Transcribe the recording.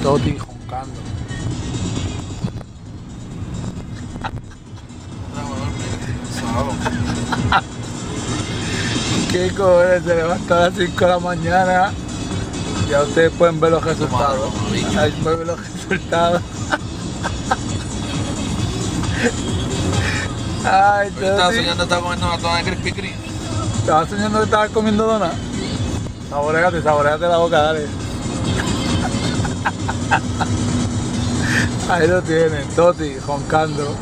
Toti roncando. ¿Qué cojones? Se levanta a las 5 de la mañana. Ya ustedes pueden ver los resultados. Ahí pueden ver los resultados. Ay, Yo estaba soñando, estaba comiendo una dona de Krispy Kreme. ¿Estabas soñando que estabas comiendo dona? Saboreate la boca, dale. Ahí lo tienen, Toti roncando.